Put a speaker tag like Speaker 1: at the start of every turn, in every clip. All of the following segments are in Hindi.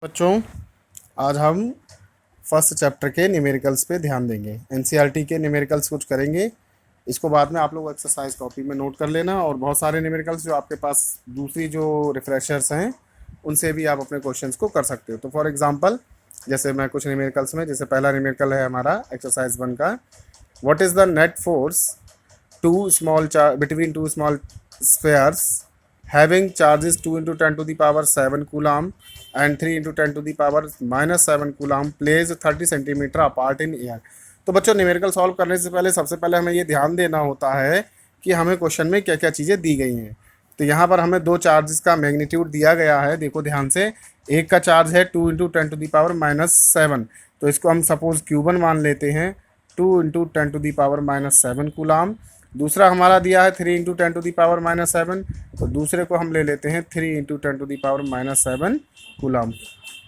Speaker 1: बच्चों, आज हम फर्स्ट चैप्टर के न्यूमेरिकल्स पे ध्यान देंगे। एनसीईआरटी के न्यूमेरिकल्स कुछ करेंगे। इसको बाद में आप लोग एक्सरसाइज कॉपी में नोट कर लेना, और बहुत सारे न्यूमेरिकल्स जो आपके पास दूसरी जो रिफ्रेशर्स हैं उनसे भी आप अपने क्वेश्चंस को कर सकते हो। तो फॉर एग्जांपल, जैसे मैं कुछ न्यूमेरिकल्स में, जैसे पहला न्यूमेरिकल है हमारा एक्सरसाइज 1 का, what is the net force between two small spheres having charges 2 into 10 to the power 7 coulomb and 3 into 10 to the power minus 7 coulomb placed 30 centimetre apart in air। तो बच्चों, न्यूमेरिकल सॉल्व करने से पहले सबसे पहले हमें ये ध्यान देना होता है कि हमें क्वेश्चन में क्या क्या चीज़ें दी गई हैं। तो यहाँ पर हमें दो चार्जेस का मैग्नीट्यूड दिया गया है, देखो ध्यान से। एक का चार्ज है 2 इंटू 10 टू दी पावर -7, तो इसको हम सपोज Q1 मान लेते हैं, 2 into 10 to the power -7 coulomb. दूसरा हमारा दिया है 3 इंटू 10 टू दी पावर -7, तो दूसरे को हम ले लेते हैं 3 into 10 to the power -7 coulomb.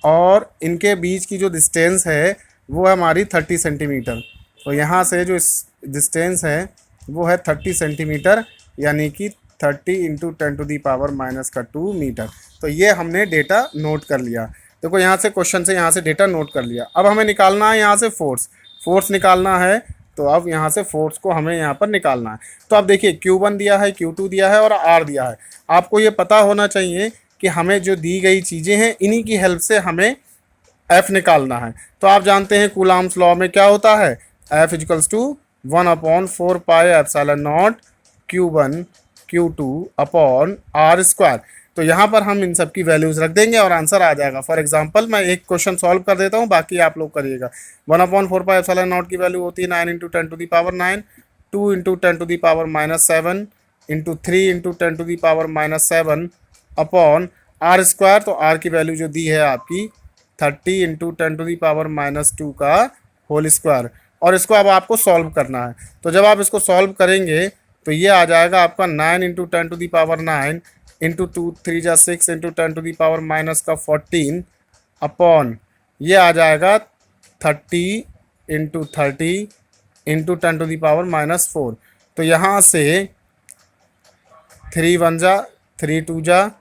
Speaker 1: और इनके बीच की जो डिस्टेंस है वो है हमारी 30 सेंटीमीटर। तो यहाँ से जो डिस्टेंस है वो है 30 सेंटीमीटर, यानी कि 30 into 10 to the power -2 metre. तो ये हमने डेटा नोट कर लिया। देखो यहाँ से क्वेश्चन से यहाँ से डेटा नोट कर लिया। अब हमें निकालना है यहाँ से फोर्स निकालना है। तो अब यहाँ से फोर्स को हमें यहाँ पर निकालना है। तो अब देखिए, Q1 दिया है, Q2 दिया है और R दिया है। आपको ये पता होना चाहिए कि हमें जो दी गई चीज़ें हैं इन्हीं की हेल्प से हमें F निकालना है। तो आप जानते हैं कूलाम्स लॉ में क्या होता है, F equals to 1/4 pi epsilon naught Q1 Q2 upon R square. तो यहाँ पर हम इन सब की वैल्यूज़ रख देंगे और आंसर आ जाएगा। फॉर एग्जांपल, मैं एक क्वेश्चन सॉल्व कर देता हूँ, बाकी आप लोग करिएगा। 1/4 पाई एप्सिलॉन नॉट की वैल्यू होती है 9 into 10 to the power 9, 2 into 10 to the power -7 into 3 into 10 to the power -7 upon R square. तो R की वैल्यू जो दी है आपकी 30 इंटू 10 टू दी पावर -2 का होल स्क्वायर। और इसको अब आपको सॉल्व करना है। तो जब आप इसको सॉल्व करेंगे तो ये आ जाएगा आपका 9 into 10 to the power 9 into 2 3 जा 6 into 10 to the power -14 upon ये आ जाएगा 30 into 30 into 10 to the power -4। तो यहाँ से 3 1 जा 3 2 जा,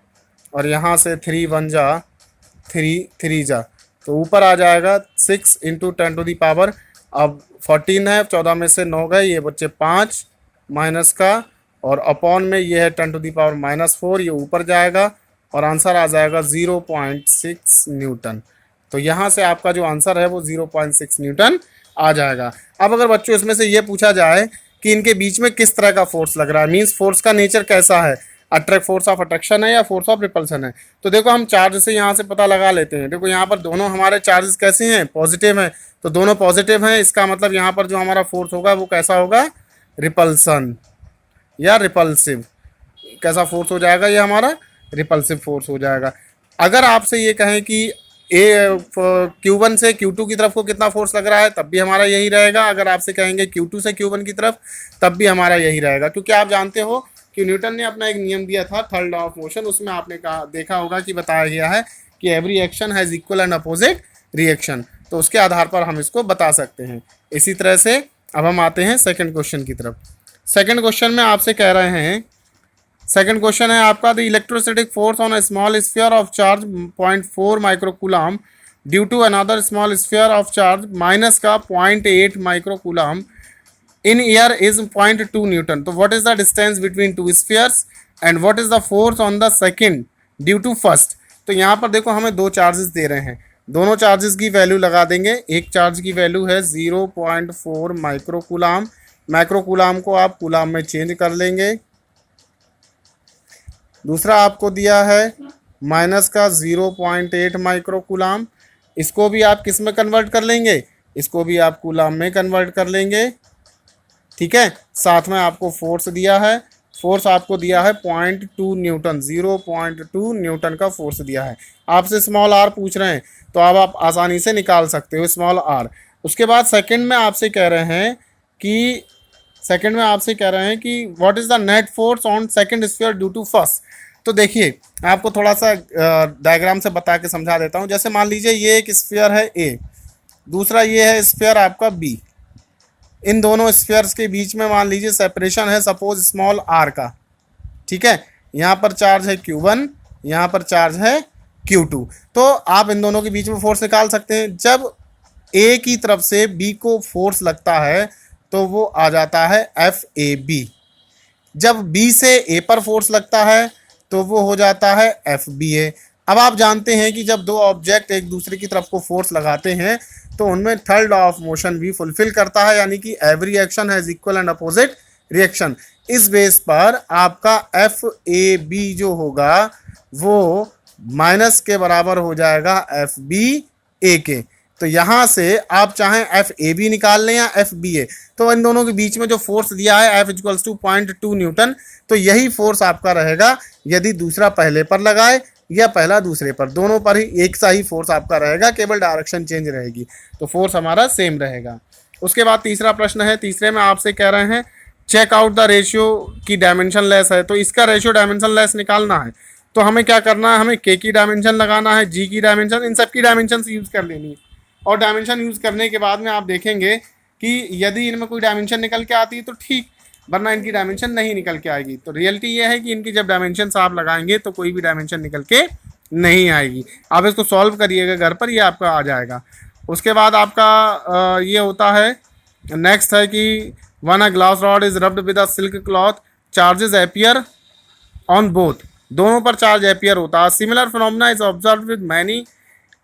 Speaker 1: और यहाँ से 3 1 जा 3 3 जा, तो ऊपर आ जाएगा 6 इंटू 10 टू दी पावर, अब 14 है, 14 में से 9 गए, ये बच्चे 5 माइनस का, और अपॉन में ये है 10 टू दी पावर -4, ये ऊपर जाएगा और आंसर आ जाएगा 0.6 न्यूटन। तो यहाँ से आपका जो आंसर है वो 0.6 न्यूटन आ जाएगा। अब अगर बच्चों इसमें से ये पूछा जाए कि इनके बीच में किस तरह का फोर्स लग रहा है, मीन्स फोर्स का नेचर कैसा है, फोर्स ऑफ अट्रैक्शन है या फोर्स ऑफ रिपल्सन है, तो देखो हम चार्ज से यहाँ से पता लगा लेते हैं। देखो यहाँ पर दोनों हमारे चार्जेस कैसे हैं, पॉजिटिव हैं, तो दोनों पॉजिटिव हैं। इसका मतलब यहाँ पर जो हमारा फोर्स होगा वो कैसा होगा, रिपल्सन या रिपल्सिव। कैसा फोर्स हो जाएगा, ये हमारा रिपल्सिव फोर्स हो जाएगा। अगर आपसे ये कहें कि Q1 से Q2 की तरफ को कितना फोर्स लग रहा है, तब भी हमारा यही रहेगा। अगर आपसे कहेंगे Q2 से Q1 की तरफ, तब भी हमारा यही रहेगा। क्योंकि आप जानते हो कि न्यूटन ने अपना एक नियम दिया था, थर्ड लॉ ऑफ मोशन, उसमें आपने कहा देखा होगा कि बताया गया है कि every action has equal and opposite reaction. तो उसके आधार पर हम इसको बता सकते हैं। इसी तरह से अब हम आते हैं सेकेंड क्वेश्चन की तरफ। सेकेंड क्वेश्चन में आपसे कह रहे हैं, सेकेंड क्वेश्चन है आपका, the electrostatic force on a small sphere of charge 0.4 microcoulomb due to another small sphere of charge minus का 0.8 microcoulomb in air is 0.2 newton. तो what is the distance between two spheres and what is the force on the second due to first. तो यहाँ पर देखो हमें दो चार्जेस दे रहे हैं, दोनों चार्जेस की वैल्यू लगा देंगे। एक चार्ज की वैल्यू है 0.4 माइक्रोकूलम, माइक्रोकूलम को आप कूलम में चेंज कर लेंगे। दूसरा आपको दिया है माइनस का 0.8 माइक्रोकूलम, इसको भी आप किस में कन्वर्ट कर लेंगे, इसको भी आप कूलम में कन्वर्ट कर लेंगे। ठीक है, साथ में आपको फोर्स दिया है, फोर्स आपको दिया है 0.2 न्यूटन, 0.2 न्यूटन का फोर्स दिया है। आपसे स्मॉल आर पूछ रहे हैं, तो अब आप आसानी से निकाल सकते हो स्मॉल आर। उसके बाद सेकंड में आपसे कह रहे हैं कि what is the net force on second sphere due to first. तो देखिए, आपको थोड़ा सा डायग्राम से बता के समझा देता हूँ। जैसे मान लीजिए ये एक स्फीयर है ए, दूसरा ये है स्फीयर आपका बी। इन दोनों स्फीयर्स के बीच में मान लीजिए सेपरेशन है सपोज स्मॉल आर का। ठीक है, यहाँ पर चार्ज है Q1, यहाँ पर चार्ज है Q2। तो आप इन दोनों के बीच में फोर्स निकाल सकते हैं। जब ए की तरफ से बी को फोर्स लगता है तो वो आ जाता है FAB। जब बी से ए पर फोर्स लगता है तो वो हो जाता है FBA। अब आप जानते हैं कि जब दो ऑब्जेक्ट एक दूसरे की तरफ को फोर्स लगाते हैं तो उनमें थर्ड लॉ ऑफ मोशन भी फुलफिल करता है, यानी कि every action has equal and opposite reaction. इस बेस पर आपका FAB जो होगा वो माइनस के बराबर हो जाएगा FBA के। तो यहाँ से आप चाहें FAB निकाल लें या FBA, तो इन दोनों के बीच में जो फोर्स दिया है F इक्वल्स टू 0.2 न्यूटन, तो यही फोर्स आपका रहेगा यदि दूसरा पहले पर लगाए या पहला दूसरे पर, दोनों पर ही एक सा ही फोर्स आपका रहेगा, केवल डायरेक्शन चेंज रहेगी, तो फोर्स हमारा सेम रहेगा। उसके बाद तीसरा प्रश्न है। तीसरे में आपसे कह रहे हैं चेक आउट द रेशियो की डायमेंशन लेस है, तो इसका रेशियो डायमेंशन लेस निकालना है। तो हमें क्या करना है, हमें के की डायमेंशन लगाना है, जी की डायमेंशन, इन सब की डायमेंशन यूज कर लेनी है। और डायमेंशन यूज करने के बाद में आप देखेंगे कि यदि इनमें कोई डायमेंशन निकल के आती है तो ठीक, वरना इनकी डायमेंशन नहीं निकल के आएगी। तो रियलिटी ये है कि इनकी जब डायमेंशन आप लगाएंगे तो कोई भी डायमेंशन निकल के नहीं आएगी। आप इसको सॉल्व करिएगा घर पर, ये आपका आ जाएगा। उसके बाद आपका ये होता है, नेक्स्ट है कि one a glass rod is rubbed with a silk cloth, charges appear on both, दोनों पर चार्ज एपियर होता है। Similar phenomena is observe with many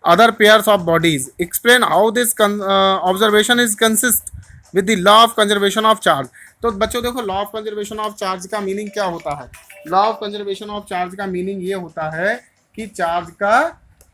Speaker 1: other pairs of bodies. Explain how this observation is consist with the law of conservation of charge. तो बच्चों देखो, law of conservation of charge का मीनिंग क्या होता है। Law of conservation of charge का मीनिंग ये होता है कि चार्ज का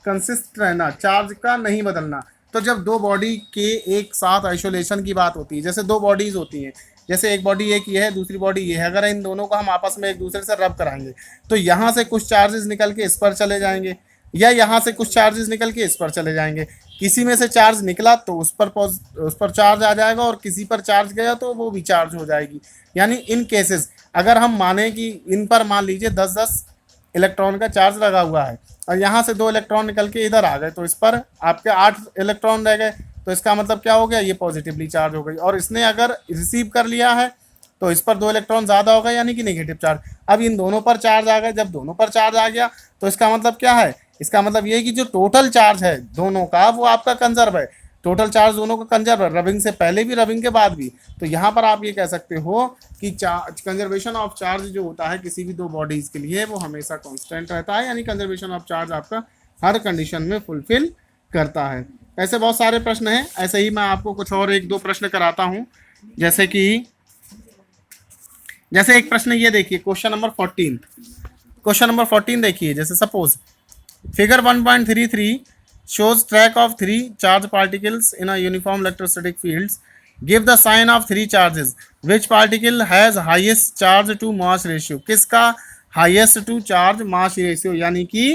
Speaker 1: कंसिस्ट रहना, चार्ज का नहीं बदलना। तो जब दो बॉडी के एक साथ आइसोलेशन की बात होती है, जैसे दो बॉडीज होती हैं, जैसे एक बॉडी एक ये है, दूसरी बॉडी ये है, अगर इन दोनों को हम आपस में एक दूसरे से रब कराएंगे तो यहाँ से कुछ चार्जेस निकल के इस पर चले जाएंगे, या यहाँ से कुछ चार्जेस निकल के इस पर चले जाएंगे। किसी में से चार्ज निकला तो उस पर चार्ज आ जाएगा, और किसी पर चार्ज गया तो वो भी चार्ज हो जाएगी। यानी इन केसेस अगर हम माने कि इन पर मान लीजिए 10-10 इलेक्ट्रॉन का चार्ज लगा हुआ है और यहाँ से 2 इलेक्ट्रॉन निकल के इधर आ गए, तो इस पर आपके 8 इलेक्ट्रॉन रह गए, तो इसका मतलब क्या हो गया, ये पॉजिटिवली चार्ज हो गई। और इसने अगर रिसीव कर लिया है तो इस पर 2 इलेक्ट्रॉन ज़्यादा हो गए, यानी कि नेगेटिव चार्ज। अब इन दोनों पर चार्ज आ गए, जब दोनों पर चार्ज आ गया तो इसका मतलब क्या है, इसका मतलब ये है कि जो टोटल चार्ज है दोनों का वो आपका कंजर्व है। टोटल चार्ज दोनों का कंजर्व है, रबिंग से पहले भी रबिंग के बाद भी। तो यहाँ पर आप ये कह सकते हो कि कंजर्वेशन ऑफ चार्ज जो होता है किसी भी दो बॉडीज के लिए वो हमेशा कांस्टेंट रहता है, यानी कंजर्वेशन ऑफ चार्ज आपका हर कंडीशन में फुलफिल करता है। ऐसे बहुत सारे प्रश्न हैं, ऐसे ही मैं आपको कुछ और 1-2 प्रश्न कराता हूँ। जैसे एक प्रश्न ये देखिए, क्वेश्चन नंबर 14 देखिए। जैसे suppose figure 1.33 shows track of 3 charge particles in a uniform electrostatic fields. Give the sign of 3 charges. Which particle has highest charge to mass ratio? किसका highest to charge mass ratio, यानी कि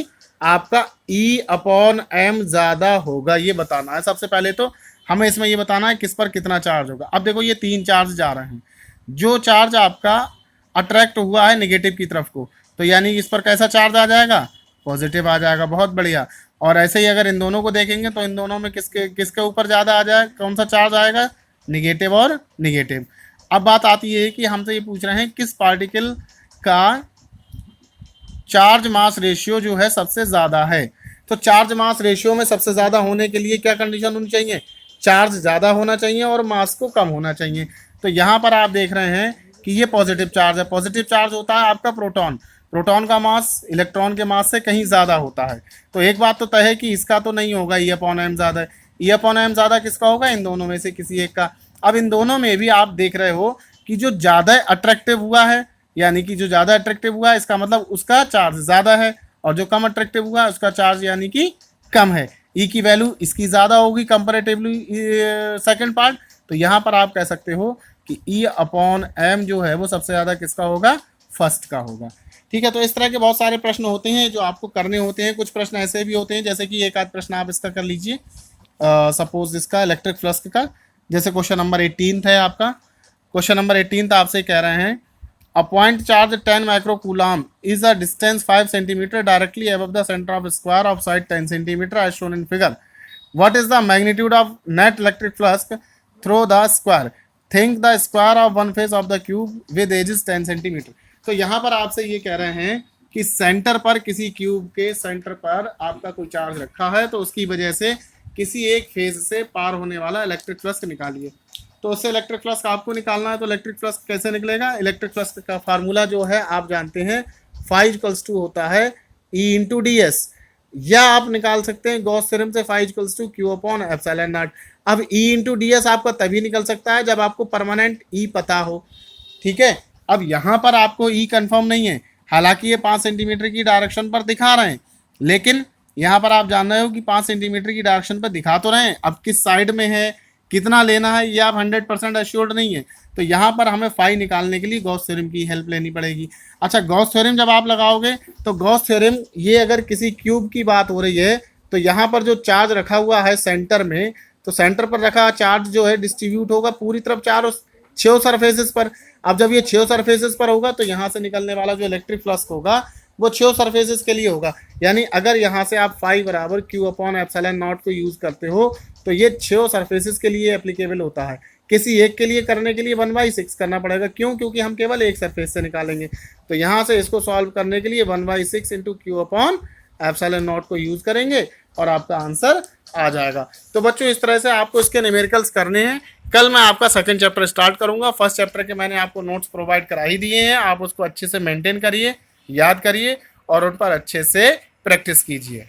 Speaker 1: आपका E/m ज़्यादा होगा, ये बताना है। सबसे पहले तो हमें इसमें ये बताना है किस पर कितना चार्ज होगा। अब देखो ये 3 चार्ज जा रहे हैं, जो चार्ज आपका अट्रैक्ट हुआ है नेगेटिव की तरफ को, तो यानी इस पर कैसा चार्ज आ जाएगा, पॉजिटिव आ जाएगा। बहुत बढ़िया। और ऐसे ही अगर इन दोनों को देखेंगे तो इन दोनों में किसके ऊपर ज़्यादा आ जाए, कौन सा चार्ज आएगा, निगेटिव और निगेटिव। अब बात आती है कि हमसे ये पूछ रहे हैं किस पार्टिकल का चार्ज मास रेशियो जो है सबसे ज़्यादा है। तो चार्ज मास रेशियो में सबसे ज़्यादा होने के लिए क्या कंडीशन होनी चाहिए, चार्ज ज़्यादा होना चाहिए और मास को कम होना चाहिए। तो यहाँ पर आप देख रहे हैं कि ये पॉजिटिव चार्ज है। पॉजिटिव चार्ज होता है आपका प्रोटॉन, प्रोटॉन का मास इलेक्ट्रॉन के मास से कहीं ज़्यादा होता है। तो एक बात तो तय है कि इसका तो नहीं होगा, E/m ज़्यादा है। E/m ज़्यादा किसका होगा, इन दोनों में से किसी एक का। अब इन दोनों में भी आप देख रहे हो कि जो ज़्यादा अट्रैक्टिव हुआ है, यानी कि जो ज़्यादा अट्रैक्टिव हुआ है इसका मतलब उसका चार्ज ज़्यादा है, और जो कम अट्रैक्टिव हुआ है उसका चार्ज यानी कि कम है। ई की वैल्यू इसकी ज़्यादा होगी कंपेरेटिवली सेकेंड पार्ट। तो यहाँ पर आप कह सकते हो कि E/m जो है वो सबसे ज़्यादा किसका होगा, फर्स्ट का होगा। ठीक है। तो इस तरह के बहुत सारे प्रश्न होते हैं जो आपको करने होते हैं। कुछ प्रश्न ऐसे भी होते हैं जैसे कि एक आध प्रश्न आप इसका कर लीजिए, सपोज इसका इलेक्ट्रिक फ्लक्स का, जैसे क्वेश्चन नंबर 18 है आपका। क्वेश्चन नंबर 18 आपसे कह रहे हैं a point charge 10 microcoulomb is a distance 5 centimetre directly above the centre of square of side 10 centimetre as shown in figure. What is the magnitude of net electric flux through the square? Think the square of one face of the cube with edge 10 centimetre. तो यहाँ पर आपसे ये कह रहे हैं कि सेंटर पर, किसी क्यूब के सेंटर पर आपका कोई चार्ज रखा है, तो उसकी वजह से किसी एक फेज से पार होने वाला इलेक्ट्रिक फ्लक्स निकालिए। तो उससे इलेक्ट्रिक फ्लक्स आपको निकालना है, तो इलेक्ट्रिक फ्लक्स कैसे निकलेगा? इलेक्ट्रिक फ्लक्स का फार्मूला जो है आप जानते हैं, फाई इक्वल्स टू होता है ई इंटू डी एस, या आप निकाल सकते हैं गॉस थ्योरम से phi equals to Q upon epsilon naught. अब ई इंटू डी एस आपका तभी निकल सकता है जब आपको परमानेंट ई पता हो, ठीक है। अब यहाँ पर आपको ई कंफर्म नहीं है, हालांकि ये 5 सेंटीमीटर की डायरेक्शन पर दिखा रहे हैं, लेकिन यहाँ पर आप जान रहे हो कि 5 सेंटीमीटर की डायरेक्शन पर दिखा तो रहे हैं, अब किस साइड में है, कितना लेना है, ये आप 100% एश्योर्ड नहीं है। तो यहाँ पर हमें फाई निकालने के लिए गॉस थ्योरम की हेल्प लेनी पड़ेगी। अच्छा, गॉस थ्योरम जब आप लगाओगे तो गॉस थ्योरम, ये अगर किसी क्यूब की बात हो रही है तो यहाँ पर जो चार्ज रखा हुआ है सेंटर में, तो सेंटर पर रखा चार्ज जो है डिस्ट्रीब्यूट होगा पूरी तरफ 6 सरफेसेस पर। अब जब ये 6 सरफेसेस पर होगा तो यहाँ से निकलने वाला जो इलेक्ट्रिक फ्लक्स होगा वो 6 सरफेसेस के लिए होगा। यानी अगर यहाँ से आप फाई बराबर क्यू अपॉन एप्सिलॉन नॉट को यूज करते हो तो ये 6 सरफेसेस के लिए एप्लीकेबल होता है। किसी एक के लिए करने के लिए 1/6 करना पड़ेगा, क्यों? क्योंकि हम केवल एक सरफेस से निकालेंगे। तो यहाँ से इसको सॉल्व करने के लिए 1/6 into Q upon epsilon not को यूज करेंगे और आपका आंसर आ जाएगा। तो बच्चों, इस तरह से आपको इसके न्यूमेरिकल्स करने हैं। कल मैं आपका सेकंड चैप्टर स्टार्ट करूंगा। फर्स्ट चैप्टर के मैंने आपको नोट्स प्रोवाइड करा ही दिए हैं, आप उसको अच्छे से मेंटेन करिए, याद करिए और उन पर अच्छे से प्रैक्टिस कीजिए।